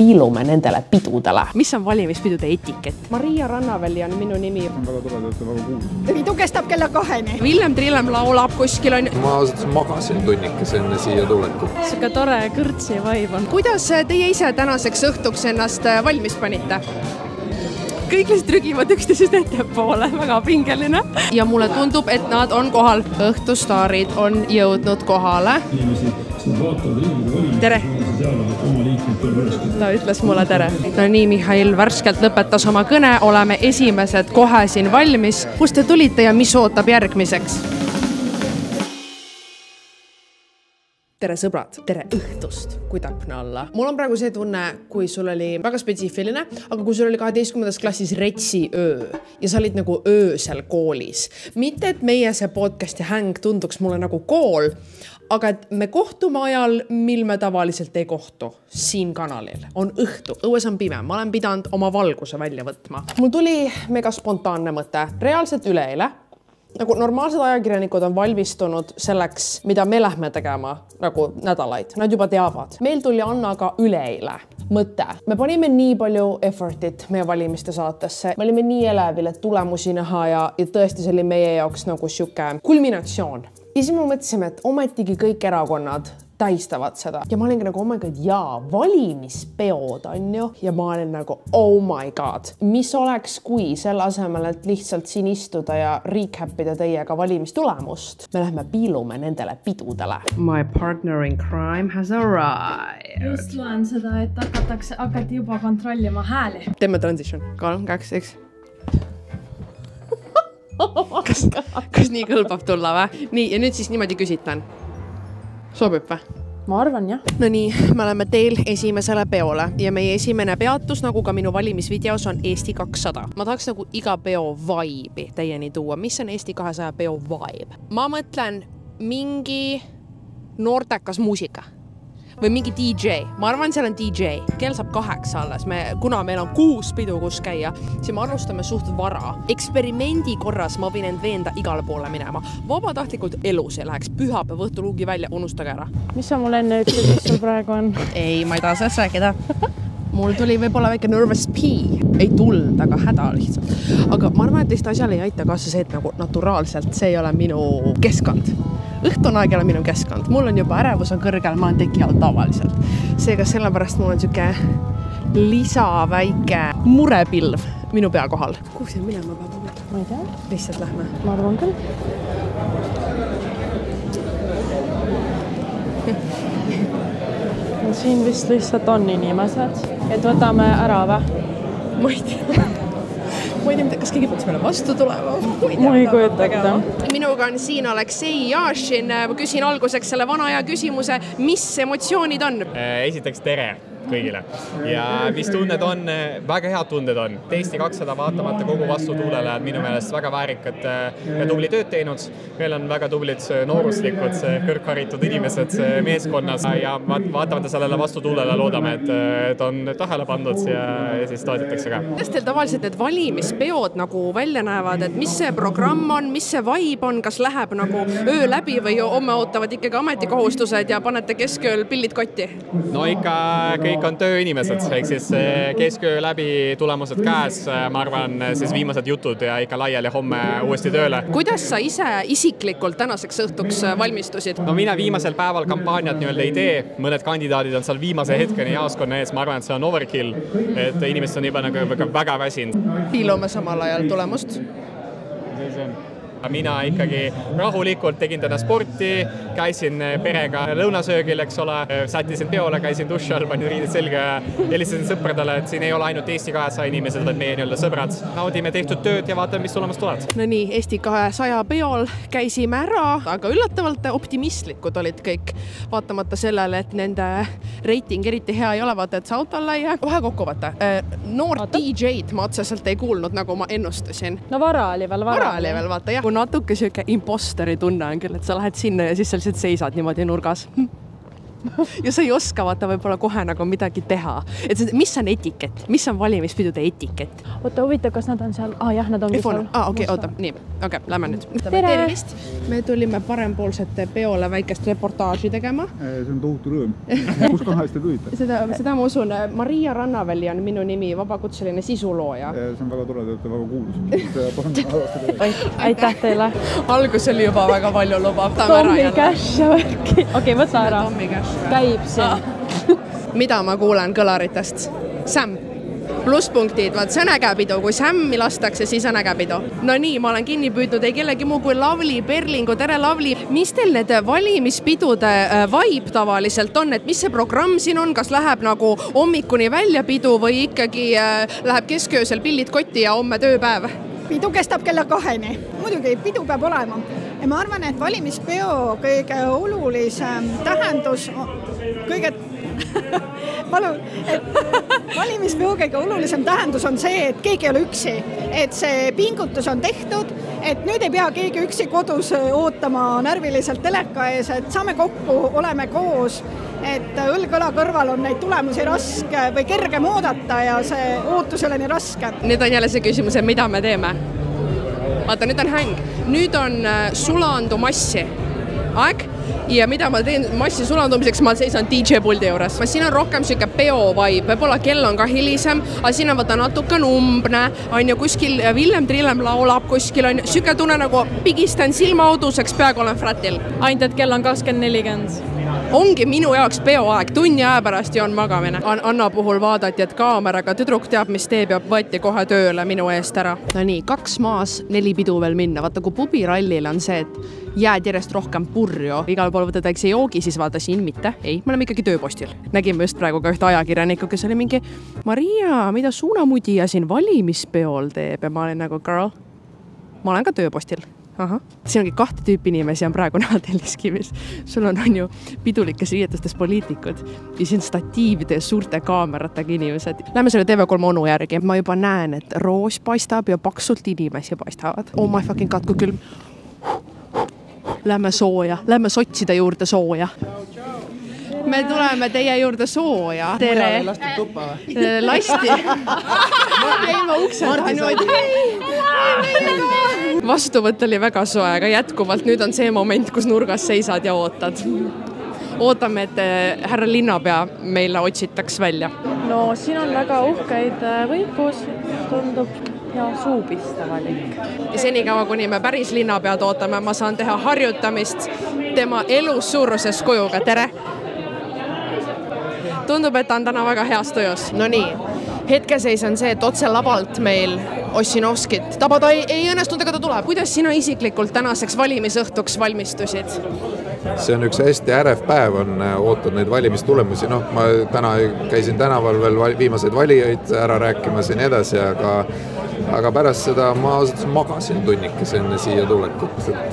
piilume nendele pidudele. Mis on valimispidude etikett? Maria Rannaväli on minu nimi. On väga tore, et väga kuul. Pidu kestab kella 2-ni. Villem Trillem laulab kuskil on. Ma ausalt magasin tunnikes enne siia tulekut. Siuke tore kõrtsi vibe on. Kuidas teie ise tänaseks õhtuks ennast valmis panite? Kõik lihtsalt rügivad üksteisest ettepoole, väga pingeline. Ja mulle tundub, et nad on kohal. Õhtustaarid on jõudnud kohale. Tere! Ta ütles mulle tere. No nii, Mihhail värskelt lõpetas oma kõne. Oleme esimesed kohe siin valmis. Kust te tulite ja mis ootab järgmiseks? Tere sõbrad, tere õhtust, kui täpne olla. Mul on praegu see tunne, kui sul oli väga spetsiifiline, aga kui sul oli 12. klassis retsi öö ja sa olid nagu öösel koolis. Mitte, et meie see podcast ja häng tunduks mulle nagu kool, aga et me kohtume ajal, mil me tavaliselt ei kohtu siin kanalil. On õhtu, õues on pime, ma olen pidanud oma valguse välja võtma. Mul tuli mega spontaanne mõte, reaalselt üleeile. Nagu normaalsed ajakirjanikud on valmistunud selleks, mida me lähme tegema nagu nädalaid. Nad juba teavad. Meil tuli Annaga üleeile mõte. Me panime nii palju effortit meie valimiste saatesse. Me olime nii elevil, et tulemusi näha ja tõesti see oli meie jaoks nagu siuke kulminatsioon. Ja siis me mõtlesime, et ometigi kõik erakonnad tähistavad seda. Ja ma olingi nagu, oh my god, jaa, valimispeod on ju. Ja ma olin nagu, oh my god. Mis oleks, kui selle asemel, et lihtsalt siin istuda ja recapida teiega valimistulemust, me lähme piilume nendele pidudele. My partner in crime has arrived. Just loen seda, et hakati juba kontrollima hääli. Teeme transition. 3, 2, 1. Kas nii kõlbab tulla või? Nii, ja nüüd siis niimoodi küsitan. Sobib või? Ma arvan, jah. No nii, me oleme teel esimesele peole ja meie esimene peatus, nagu ka minu valimisvideos, on Eesti 200. Ma tahaks nagu iga peo vibe'i teieni tuua. Mis on Eesti 200 peo vibe? Ma mõtlen mingi noortekas muusika või mingi DJ. Ma arvan, seal on DJ. Kell saab 8 alles. Kuna meil on 6 pidu, kus käia, siis me alustame suht vara. Eksperimendi korras ma võin end veenda igale poole minema. Vabatahtlikult elus ei läheks. Pühapäev õhtu luugi välja, unustage ära. Mis sa mulle enne ütled, mis sul praegu on? Ei, ma ei taha sellest rääkida. Mul tuli võib-olla väike nervous pee. Ei tuld, aga häda lihtsalt. Aga ma arvan, et teist asjal ei aita kaasa see, et nagu naturaalselt see ei ole minu keskkond. Õhtune aeg ei ole minu keskkond. Mul on juba ärevus on kõrgel, ma olen teki all tavaliselt. Seega sellepärast mul on siuke lisaväike murepilv minu pea kohal. Kuhu see minema peab? Ma ei tea. Lihtsalt lähme. Ma arvan küll. Siin vist lihtsalt on inimesed, et võtame ära või? Ma ei tea. Ma ei tea, kas keegi peaks meile vastu tulema? Ma ei kujuta ette. Minuga on siin Aleksei Jašin. Ma küsin alguseks selle vana aja küsimuse, mis emotsioonid on? Esiteks tere kõigile. Ja mis tunded on? Väga head tunded on. Eesti 200 vaatamata kogu vastutuulele minu meelest väga väärikad ja tubli tööd teinud. Meil on väga tublid nooruslikud, kõrgharitud inimesed meeskonnas ja vaatamata sellele vastutuulele loodame, et on tähele pandud ja siis toetatakse ka. Kuidas teil tavaliselt need valimispeod nagu välja näevad, et mis see programm on, mis see vibe on, kas läheb nagu öö läbi või homme ootavad ikkagi ametikohustused ja panete keskööl pillid kotti? No ikka kõik on tööinimesed, ehk siis kesköö läbi tulemused käes, ma arvan, siis viimased jutud ja ikka laiali homme uuesti tööle. Kuidas sa ise isiklikult tänaseks õhtuks valmistusid? No mina viimasel päeval kampaaniat nii-öelda ei tee, mõned kandidaadid on seal viimase hetkeni jaaskonna ees, ma arvan, et see on overkill, et inimesed on juba nagu väga väsinud. Piilume samal ajal tulemust? Mina ikkagi rahulikult tegin täna sporti, käisin perega lõunasöögil, eks ole, sättisin peole, käisin duši all, panin riided selga ja helistasin sõpradele, et siin ei ole ainult Eesti 200 inimesed, vaid meie nii-öelda sõbrad. Naudime tehtud tööd ja vaatame, mis tulemas tulevad. No nii, Eesti 200 peol käisime ära, aga üllatavalt optimistlikud olid kõik, vaatamata sellele, et nende reiting eriti hea ei ole, vaata, et see auto laia. Vahe kokku vaata. Noort DJ-d ma otseselt ei kuulnud, nagu ma ennustasin. No vara oli veel, vaata, jah. Natuke siuke imposteri tunne on küll, et sa lähed sinna ja siis sa lihtsalt seisad niimoodi nurgas. ja sa ei oska vaata võib-olla kohe nagu midagi teha. Et mis on etikett? Mis on valimispidude etikett? Oota, huvitav, kas nad on seal? Jah, nad ongi seal. Okei, oota, nii. Okei, lähme nüüd. Tervist! Me tulime parempoolsete peole väikest reportaaži tegema. See on tohutu rõõm. Kus kahest te tulite? Seda ma usun. Maria Rannaväli on minu nimi, vabakutseline sisulooja. See on väga tore, te olete väga kuulus. Aitäh teile! Algus oli juba väga palju lubab. Tommy Cash ja värki. Okei, võta ära. Käib siin. Mida ma kuulen kõlaritest? Sam. Plusspunktid, vaat see on äge pidu, kui Sammi lastakse, siis on äge pidu. No nii, ma olen kinni püüdnud, ei kellegi muu kui Lavly Perlingu, tere Lavly! Mis teil need valimispidude vibe tavaliselt on, et mis see programm siin on, kas läheb nagu hommikuni välja pidu või ikkagi läheb kesköösel pillid kotti ja homme tööpäev? Pidu kestab kella 2-ni. Muidugi, pidu peab olema. Ja ma arvan, et valimispeo kõige olulisem tähendus, valimispeo kõige olulisem tähendus on see, et keegi ei ole üksi, et see pingutus on tehtud, et nüüd ei pea keegi üksi kodus ootama närviliselt teleka ees, et saame kokku, oleme koos, et õlg-õla kõrval on neid tulemusi raske või kergem oodata ja see ootus ei ole nii raske. Nüüd on jälle see küsimus, et mida me teeme? Vaata, nüüd on häng. Nüüd on sulandu massi aeg ja mida ma teen massi sulandumiseks, ma seisan DJ puldi juures. Siin on rohkem siuke peo vibe, võib-olla kell on ka hilisem, aga siin on vaata natuke umbne, on ju kuskil Villem Trillem laulab kuskil, on siuke tunne nagu pigistan silmauduseks, peaaegu olen fratil. Ainult, et kell on 20:40. Ongi minu jaoks peoaeg, tunni aja pärast ja on magamine. Anna puhul vaadati, et kaameraga tüdruk teab, mis teeb ja võeti kohe tööle minu eest ära. No nii, 2 maas, 4 pidu veel minna. Vaata, kui pubirallil on see, et jääd järjest rohkem purju. Igal pool võtad väikse joogi, siis vaata siin mitte. Ei, me oleme ikkagi tööpostil. Nägime just praegu ka ühte ajakirjanikku, kes oli mingi Maria, mida suunamudija siin valimispeol teeb? Ja ma olin nagu, girl, ma olen ka tööpostil. Siin ongi 2 tüüpi inimesi on praegu näha Telliskivis. Sul on ju pidulikes riietustes poliitikud ja siin statiivide ja suurte kaameratega inimesed. Lähme selle TV3 onu järgi. Ma juba näen, et roos paistab ja paksult inimesi paistavad. Oh my fucking god, kui külm. Lähme sooja. Lähme sotside juurde sooja. Me tuleme teie juurde sooja. Tere. Mujal ei lastud tuppa või? Lasti. Ei, ma uksed ainult. Vastuvõtt oli väga soe, aga jätkuvalt nüüd on see moment, kus nurgas seisad ja ootad. Ootame, et härra linnapea meile otsitaks välja. No siin on väga uhkeid võikus, tundub ja suupistavalik. Ja senikaua, kuni me päris linnapead ootame, ma saan teha harjutamist tema elus suuruses kujuga. Tere! Tundub, et ta on täna väga heas tujus. No nii, hetkeseis on see, et otse lavalt meil Ossinovskit tabada ei õnnestunud, ega ta tuleb. Kuidas sina isiklikult tänaseks valimisõhtuks valmistusid? See on üks hästi ärev päev, ootad neid valimistulemusi. No, ma täna käisin tänaval veel viimaseid valijaid ära rääkimas ja nii edasi, aga pärast seda ma magasin tunnikes enne siia tulekut, et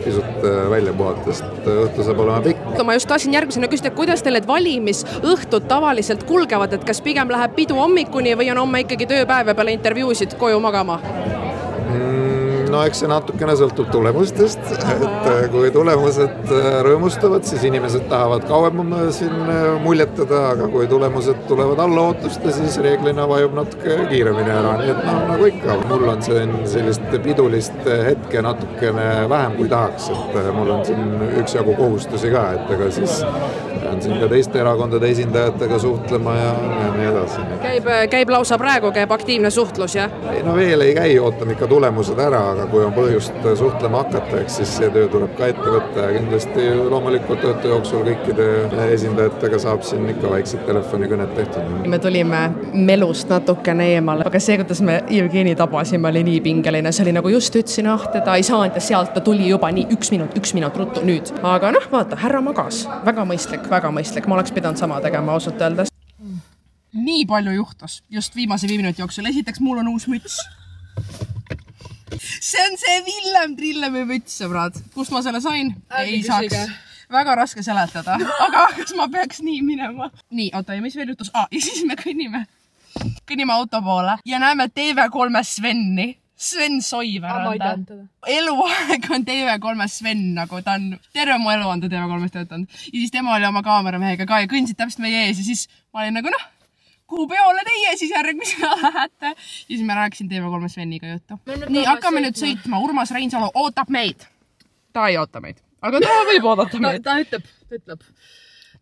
pisut välja puhata, sest õhtu saab olema pikk. Ma just tahtsin järgmisena küsida, et kuidas teil need valimisõhtud tavaliselt kulgevad, et kas pigem läheb pidu hommikuni või on homme ikkagi tööpäeva peale intervjuusid koju magama? No eks see natukene sõltub tulemustest, et kui tulemused rõõmustavad, siis inimesed tahavad kauem siin muljetada, aga kui tulemused tulevad alla ootuste, siis reeglina vajub natuke kiiremini ära, nii et nagu ikka. Mul on sellist pidulist hetke natukene vähem kui tahaks, et mul on siin üksjagu kohustusi ka, et ega siis on siin ka teiste erakondade esindajatega suhtlema ja nii edasi. Käib lausa praegu, käib aktiivne suhtlus, jah? No veel ei käi, ootame ikka tulemused ära, aga kui on põhjust suhtlema hakata, eks siis see töö tuleb ka ette võtta ja kindlasti loomulikult õhtu jooksul kõikide esindajatega saab siin ikka väiksed telefonikõned tehtud. Me tulime melust natukene eemale, aga see, kuidas me Jevgeni tabasime, oli nii pingeline. See oli nagu just ütlesin, teda ei saanud ja sealt ta tuli juba nii 1 minut ruttu nüüd. Aga noh, vaata, härra magas. Väga mõistlik. Ma oleks pidanud sama tegema ausalt öeldes. Nii palju juhtus just viimase 5 minuti jooksul. Esiteks, mul on uus müts. See on see Villem Trillemi müts, sõbrad. Kust ma selle sain? Ei saaks. Väga raske seletada. Aga kas ma peaks nii minema? Nii, oota, ja mis veel juhtus? Ja siis me kõnnime auto poole ja näeme TV3 Sveni. Sven Soiver on ta. Eluaeg on TV3 Sven, nagu ta on terve mu elu on ta TV3 töötanud. Ja siis tema oli oma kaameramehega ka ja kõndsid täpselt meie ees ja siis ma olin nagu kuhu peole teie siis järgmisena lähete. Ja siis ma rääkisin TV3 Sveniga juttu. Nii, hakkame nüüd sõitma. Urmas Reinsalu ootab meid. Ta ei oota meid, aga ta võib oodata meid. Ta ütleb.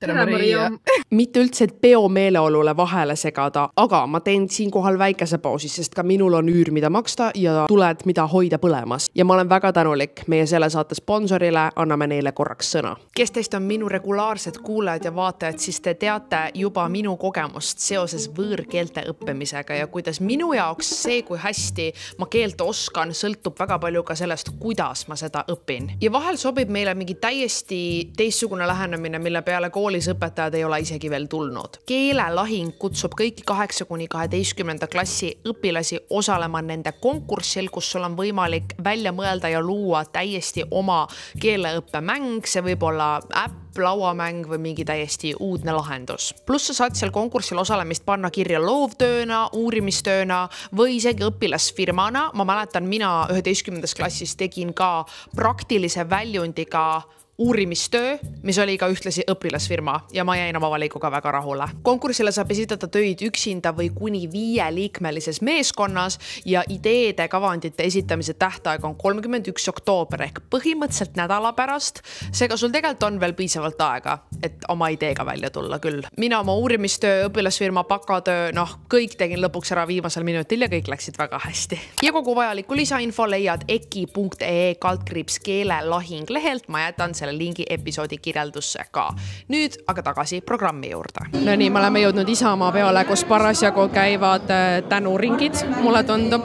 Tere Maria. Mitte üldse, et peo meeleolule vahele segada, aga ma teen siinkohal väikese pausi, sest ka minul on üür, mida maksta ja tuled, mida hoida põlemas. Ja ma olen väga tänulik meie selle saate sponsorile, anname neile korraks sõna. Kes teist on minu regulaarsed kuulajad ja vaatajad, siis te teate juba minu kogemust seoses võõrkeelte õppimisega ja kuidas minu jaoks see, kui hästi ma keelt oskan, sõltub väga palju ka sellest, kuidas ma seda õpin. Ja vahel sobib meile mingi täiesti teistsugune lähenemine, mille peale koolis õpetajad ei ole isegi veel tulnud. Keelelahing kutsub kõiki 8–12 klassi õpilasi osalema nende konkursil, kus sul on võimalik välja mõelda ja luua täiesti oma keeleõppemäng. See võib olla äpp, lauamäng või mingi täiesti uudne lahendus. Pluss sa saad seal konkursil osalemist panna kirja loovtööna, uurimistööna või isegi õpilasfirmana. Ma mäletan, mina 11. klassis tegin ka praktilise väljundiga uurimistöö, mis oli ka ühtlasi õpilasfirma ja ma jäin oma valikuga väga rahule. Konkursile saab esitada töid üksinda või kuni 5-liikmelises meeskonnas ja ideede kavandite esitamise tähtaeg on 31. oktoober ehk põhimõtteliselt nädala pärast. Seega sul tegelikult on veel piisavalt aega, et oma ideega välja tulla küll. Mina oma uurimistöö, õpilasfirma, bakatöö, kõik tegin lõpuks ära viimasel minutil ja kõik läksid väga hästi. Ja kogu vajaliku lisainfo leiad eki.ee/keelelahing lehelt. Ma jätan selle lingi episoodi kirjeldusse ka. Nüüd aga tagasi programmi juurde. No nii, me oleme jõudnud Isamaa peale, kus parasjagu käivad tänuringid, mulle tundub.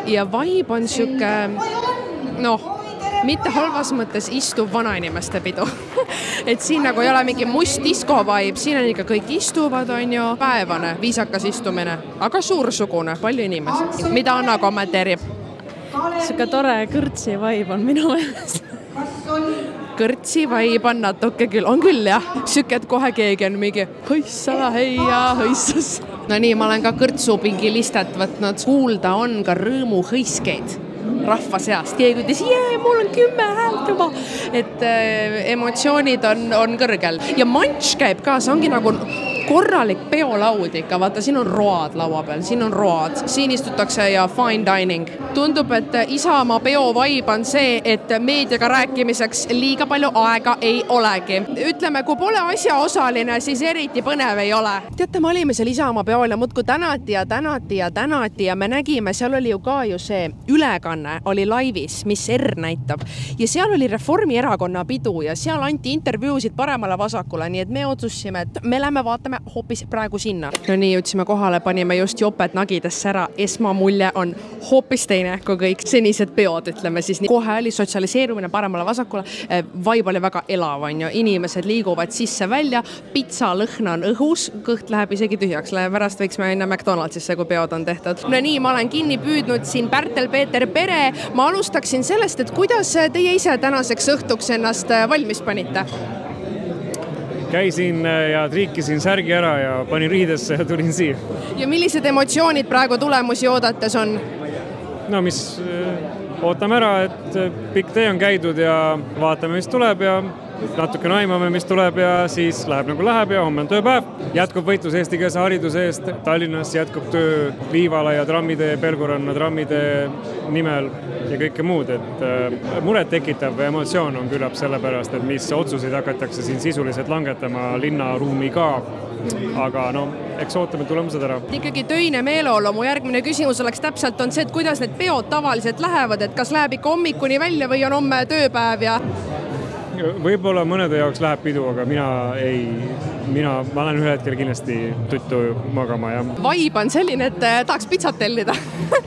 Ja vibe on siuke, mitte halvas mõttes istuv vanainimeste pidu. Et siin nagu ei ole mingi must disko vibe, siin on ikka kõik istuvad, on ju, päevane, viisakas istumine, aga suursugune, palju inimesi. Mida Anna kommenteerib? Siuke tore kõrtsi vibe on minu meelest. Kõrtsi vibe on natuke küll, on küll jah. Süke, et kohe keegi on mingi hõissa, heia, hõissas. No nii, ma olen ka kõrtsupingi listet võtnud. Kuulda on ka rõõmu hõiskeid rahva seast. Keegi ütles, mul on 10 häält juba. Et emotsioonid on kõrgel. Ja manč käib ka, see ongi nagu korralik peolaud ikka. Vaata, siin on road laua peal, siin on road. Siin istutakse ja fine dining. Tundub, et Isamaa peo vibe on see, et meediaga rääkimiseks liiga palju aega ei olegi. Ütleme, kui pole asjaosaline, siis eriti põnev ei ole. Teate, me olime seal Isamaa peol ja muudkui tänati ja me nägime, seal oli ju ka ju see ülekanne oli laivis, mis R näitab. Ja seal oli Reformierakonna pidu ja seal anti intervjuusid paremale vasakule, nii et me otsusime, et me lähme vaatame hoopis praegu sinna. No nii, jõudsime kohale, panime just joped nagidesse ära. Esmamulje on hoopis teine kui kõik senised peod, ütleme siis. Kohe oli sotsialiseerumine paremale vasakule. Vibe oli väga elav, on ju. Inimesed liiguvad sisse välja, pitsa lõhna on õhus, kõht läheb isegi tühjaks. Pärast võiks me minna McDonaldsisse, kui peod on tehtud. No nii, ma olen kinni püüdnud siin Pärtel-Peeter Pere. Ma alustaksin sellest, et kuidas teie ise tänaseks õhtuks ennast valmis panite? Käisin ja triikisin särgi ära ja panin riidesse ja tulin siia. Ja millised emotsioonid praegu tulemusi oodates on? No mis ootame ära, et pikk tee on käidud ja vaatame, mis tuleb ja natuke naimame, mis tuleb ja siis läheb nagu läheb ja homme on tööpäev. Jätkub võitlus eestikeelse hariduse eest. Tallinnas jätkub töö Liivala ja trammide, Pelguranna trammide nimel ja kõike muud. Et muret tekitav emotsioon on küllap sellepärast, et mis otsuseid hakatakse siin sisuliselt langetama linnaruumi ka. Aga eks ootame tulemused ära. Ikkagi töine meeleolu. Mu järgmine küsimus oleks täpselt on see, et kuidas need peod tavaliselt lähevad, et kas läheb ikka hommikuni välja või on homme tööpäev ja... Võib-olla mõnede jaoks läheb pidu, aga ma olen ühel hetkel kindlasti tuttu magama. Ja... Vibe on selline, et tahaks pitsat tellida.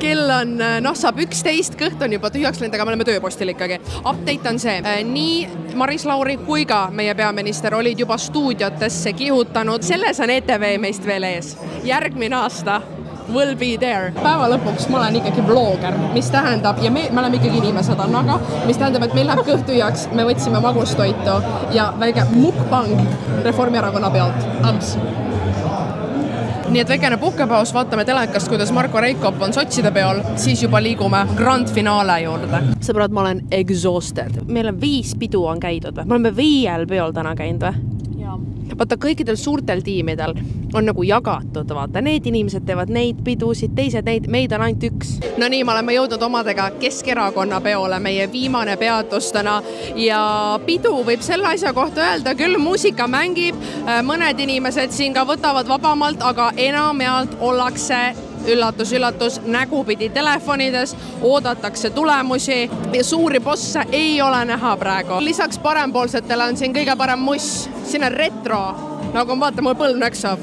Kell on, saab 11, kõht on juba tühjaks läinud, aga me oleme tööpostil ikkagi. Update on see. Nii Maris Lauri kui ka meie peaminister olid juba stuudiotesse kihutanud. Selles on ETV meist veel ees. Järgmine aasta will be there. Päeva lõpuks ma olen ikkagi vlogger, mis tähendab, ja me oleme ikkagi inimesed Annaga, mis tähendab, et meil läheb kõht tühjaks, me võtsime magustoitu ja väike mukbang Reformierakonna pealt. Amps. Nii et väikene puhkepaus, vaatame telekast, kuidas Marko Reikop on sotside peol, siis juba liigume grand finaale juurde. Sõbrad, ma olen exhausted. Meil on 5 pidu on käidud või? Me oleme 5 peol täna käinud või? Vaata, kõikidel suurtel tiimidel on nagu jagatud, vaata, need inimesed teevad neid pidusid, teised neid, meid on ainult 1. No nii, me oleme jõudnud omadega Keskerakonna peole, meie viimane peatus täna ja pidu võib selle asja kohta öelda, küll muusika mängib, mõned inimesed siin ka võtavad vabamalt, aga enamjaolt ollakse üllatus, üllatus, nägupidi telefonides, oodatakse tulemusi ja suuri bosse ei ole näha praegu. Lisaks parempoolsetele on siin kõige parem muss, siin on retro, nagu vaata, mul põlv nõksab.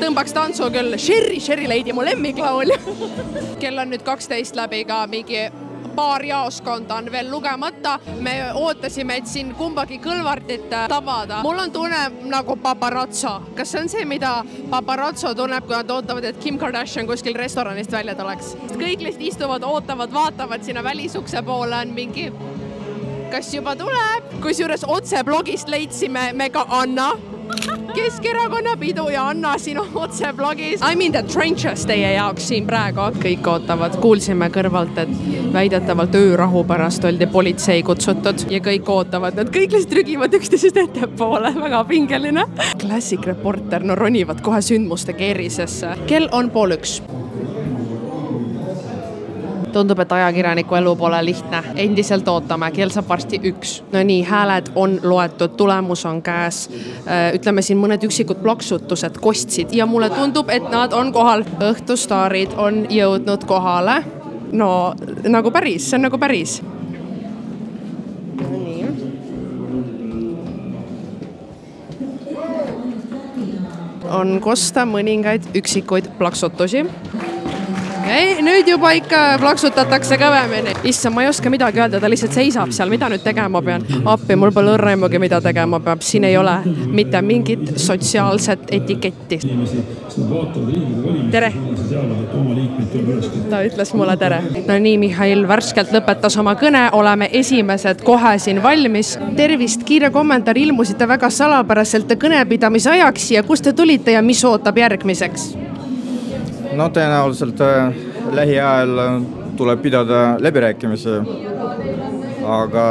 Tõmbaks tantsu küll, Sherry Lady, mu lemmiklaul. Kell on nüüd 12 läbi ka mingi paar jaoskonda on veel lugemata. Me ootasime, et siin kumbagi kõlvartit tabada. Mul on tunne nagu paparazzo. Kas see on see, mida paparazzo tunneb, kui nad ootavad, et Kim Kardashian kuskil restoranist välja tuleks? Kõik lihtsalt istuvad, ootavad, vaatavad sinna välisukse poole on mingi, kas juba tuleb? Kusjuures otse blogist leidsime me ka Anna. Keskerakonna pidu ja Anna siin otse blogis. I mean the trenches teie jaoks siin praegu. Kõik ootavad. Kuulsime kõrvalt, et väidetavalt öörahu pärast oldi politsei kutsutud ja kõik ootavad. Nad kõik lihtsalt rügivad üksteisest ettepoole. Väga pingeline. Classic reporter, no ronivad kohe sündmuste keerisesse. Kell on 12:30. Tundub, et ajakirjaniku elu pole lihtne. Endiselt ootame, kell saab varsti 1. No nii, hääled on loetud, tulemus on käes. Ütleme siin mõned üksikud plaksutused kostsid ja mulle tundub, et nad on kohal. Õhtustaarid on jõudnud kohale. No, nagu päris, see on nagu päris. Nii. On kosta mõningaid üksikuid plaksutusi. Ei, nüüd juba ikka plaksutatakse kõvemini. Issa, ma ei oska midagi öelda, ta lihtsalt seisab seal, mida nüüd tegema pean. Appi, mul pole õrraimugi, mida tegema peab. Siin ei ole mitte mingit sotsiaalset etiketti. Tere! Ta ütles mulle tere. No nii, Mihhail värskelt lõpetas oma kõne, oleme esimesed kohe siin valmis. Tervist, kiire kommentaar, ilmusite väga salapäraselt kõnepidamise ajaks ja kust te tulite ja mis ootab järgmiseks? No tõenäoliselt lähiajal tuleb pidada läbirääkimisi, aga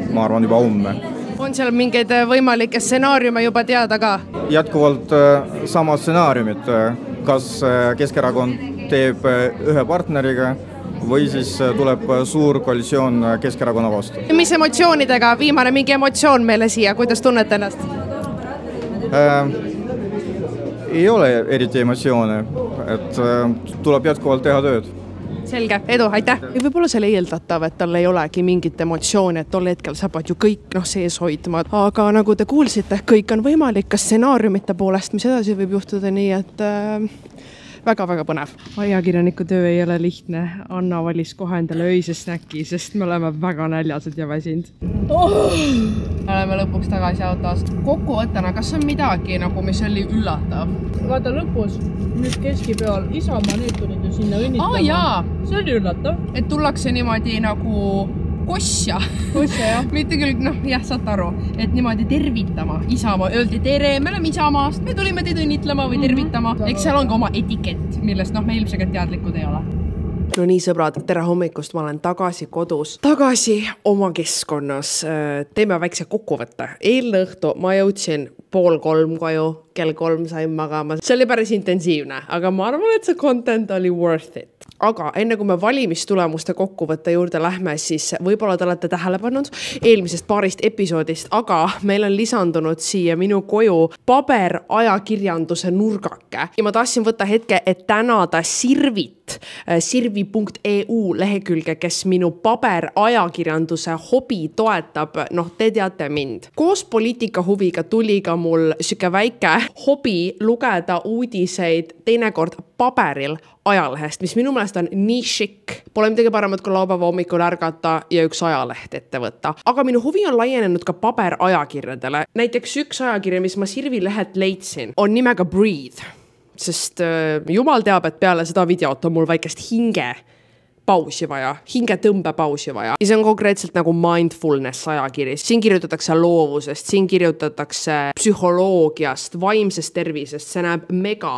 ma arvan juba homme. On seal mingeid võimalikke stsenaariume juba teada ka? Jätkuvalt sama stsenaariumid, kas Keskerakond teeb ühe partneriga või siis tuleb suur koalitsioon Keskerakonna vastu. Mis emotsioonidega? Viimane mingi emotsioon meile siia, kuidas tunnete ennast? Ei ole eriti emotsioone, et tuleb jätkuvalt teha tööd. Selge, edu, aitäh! Võib-olla selle eeldatav, et tal ei olegi mingit emotsiooni, et tol hetkel saavad ju kõik sees hoidma. Aga nagu te kuulsite, kõik on võimalik, kas stsenaariumite poolest, mis edasi võib juhtuda nii, et väga-väga põnev. Ajakirjaniku töö ei ole lihtne. Anna valis kohe endale öise snäki, sest me oleme väga näljased ja väsinud. Oleme lõpuks tagasi autos. Kokkuvõttena, kas on midagi, nagu mis oli üllatav? Vaata lõpus, nüüd keskipeol, Isamaa need tulid ju sinna õnnitlema. Jaa. See oli üllatav. Et tullakse niimoodi nagu kossja. Kossja, jah. Mitte küll, jah, saad aru, et niimoodi tervitama. Isamaa, öeldi tere, me oleme Isamaast, me tulime teid õnnitlema või tervitama. Eks seal on ka oma etikett, millest me ilmselt teadlikud ei ole. No nii, sõbrad, tere hommikust, ma olen tagasi kodus, tagasi oma keskkonnas. Teeme väikse kokkuvõtte. Eilne õhtu ma jõudsin 2:30 koju, kell 3 sain magama. See oli päris intensiivne, aga ma arvan, et see content oli worth it. Aga enne kui me valimistulemuste kokkuvõtte juurde lähme, siis võib-olla te olete tähele pannud eelmisest paarist episoodist, aga meil on lisandunud siia minu koju paberajakirjanduse nurgake. Ja ma tahtsin võtta hetke, et tänada sirvi.eu lehekülge, kes minu paberajakirjanduse hobi toetab. Noh, te teate mind. Koos poliitika huviga tuli ka mul siuke väike hobi lugeda uudiseid teinekord paberil ajalehest, mis minu meelest on nii šikk. Pole midagi paremat kui laupäeva hommikul ärgata ja üks ajaleht ette võtta. Aga minu huvi on laienenud ka paberajakirjadele. Näiteks üks ajakirja, mis ma Sirvi lehet leidsin, on nimega Breathe. Sest jumal teab, et peale seda videot on mul väikest hinge pausi vaja, hingetõmbe pausi vaja. Ja see on konkreetselt nagu mindfulness ajakiri. Siin kirjutatakse loovusest, siin kirjutatakse psühholoogiast, vaimsest tervisest, see näeb mega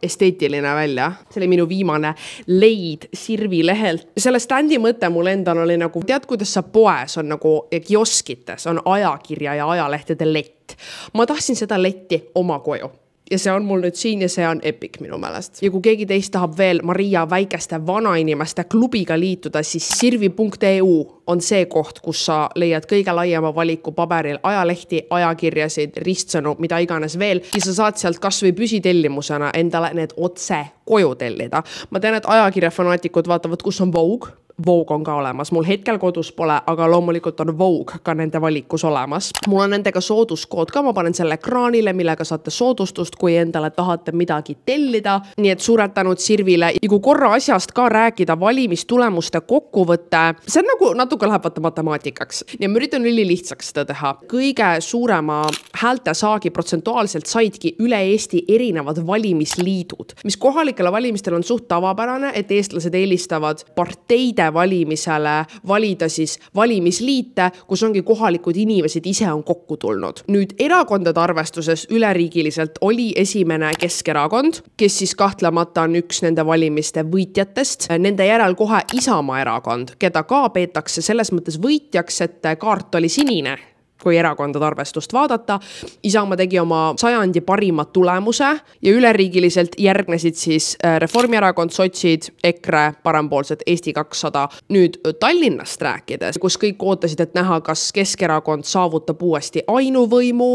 esteetiline välja. See oli minu viimane leid Sirvi lehelt. Selle standi mõte mul endal oli nagu, tead, kuidas sa poes on nagu kioskites, on ajakirja ja ajalehtede lett. Ma tahtsin seda letti oma koju. Ja see on mul nüüd siin ja see on epic minu meelest. Ja kui keegi teist tahab veel Maria väikeste vanainimeste klubiga liituda, siis sirvi.eu on see koht, kus sa leiad kõige laiema valiku paberil ajalehti, ajakirjasid, ristsõnu, mida iganes veel. Ja sa saad sealt kas või püsitellimusena endale need otse koju tellida. Ma tean, et ajakirjafanaatikud vaatavad, kus on Vogue. Vogue on ka olemas. Mul hetkel kodus pole, aga loomulikult on Vogue ka nende valikus olemas. Mul on nendega sooduskood ka, ma panen selle ekraanile, millega saate soodustust, kui endale tahate midagi tellida. Nii et suuretanud Sirvile. Ja kui korra asjast ka rääkida valimistulemuste kokkuvõtte, see on nagu natuke läheb matemaatikaks. Ja ma üritan ülilihtsaks seda teha. Kõige suurema häälte saagi protsentuaalselt saidki üle Eesti erinevad valimisliidud, mis kohalikele valimistel on suht tavapärane, et eestlased eelistavad parteide valimisele valida siis valimisliite, kus ongi kohalikud inimesed ise on kokku tulnud. Nüüd erakondade arvestuses üleriigiliselt oli esimene Keskerakond, kes siis kahtlemata on üks nende valimiste võitjatest. Nende järel kohe Isamaa erakond, keda ka peetakse selles mõttes võitjaks, et kaart oli sinine, kui erakondade arvestust vaadata. Isamaa tegi oma sajandi parima tulemuse ja üleriigiliselt järgnesid siis Reformierakond, sotsid, EKRE, parempoolsed, Eesti 200. Nüüd Tallinnast rääkides, kus kõik ootasid, et näha, kas Keskerakond saavutab uuesti ainuvõimu,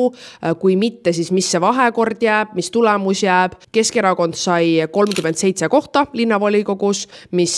kui mitte, siis mis see vahekord jääb, mis tulemus jääb. Keskerakond sai 37 kohta linnavolikogus, mis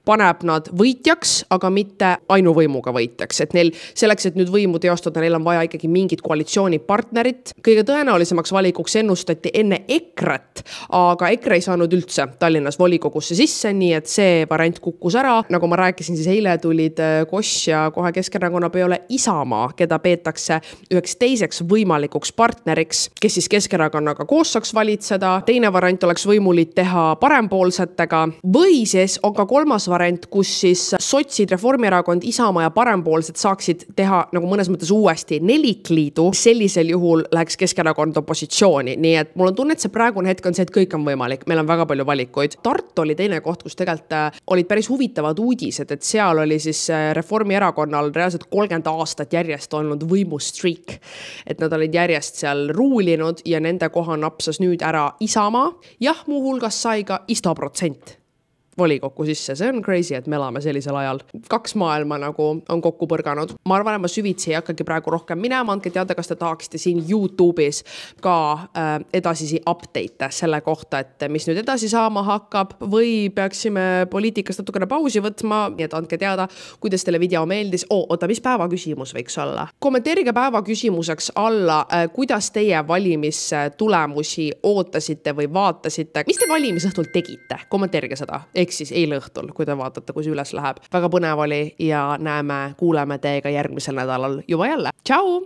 paneb nad võitjaks, aga mitte ainuvõimuga võitjaks. Et neil selleks, et nüüd võimu teostada, neil on vaja ikkagi mingit koalitsioonipartnerit. Kõige tõenäolisemaks valikuks ennustati enne EKRE-t, aga EKRE ei saanud üldse Tallinnas volikogusse sisse, nii et see variant kukkus ära. Nagu ma rääkisin, siis eile tulid Koss ja kohe Keskerakonna peale Isamaa, keda peetakse üheks teiseks võimalikuks partneriks, kes siis Keskerakonnaga koos saaks valitseda. Teine variant oleks võimuliit teha parempoolsetega või siis on ka kolmas variant, kus siis sotsid, Reformierakond, Isamaa ja parempoolsed saaksid teha nagu mõnes mõttes uuesti nelikliidu, sellisel juhul läheks Keskerakond opositsiooni. Nii et mul on tunne, et see praegune hetk on see, et kõik on võimalik. Meil on väga palju valikuid. Tartu oli teine koht, kus tegelikult olid päris huvitavad uudised, et seal oli siis Reformierakonnal reaalselt 30 aastat järjest olnud võimustreak. Et nad olid järjest seal ruulinud ja nende koha napsas nüüd ära Isamaa. Jah, muuhulgas sai ka ISTO% volikokku sisse. See on crazy, et me elame sellisel ajal. 2 maailma nagu on kokku põrganud. Ma arvan, et ma süvitsi ei hakkagi praegu rohkem minema. Andke teada, kas te tahaksite siin YouTube'is ka edasisi update selle kohta, et mis nüüd edasi saama hakkab või peaksime poliitikast natukene pausi võtma. Nii et andke teada, kuidas teile video meeldis. Oota, mis päeva küsimus võiks olla? Kommenteerige päeva küsimuseks alla, kuidas teie valimistulemusi ootasite või vaatasite. Mis te valimisõhtul tegite? Kommenteerige seda. Siis eile õhtul, kui te vaatate, kui see üles läheb. Väga põnev oli ja näeme, kuuleme teiega järgmisel nädalal juba jälle. Tšau!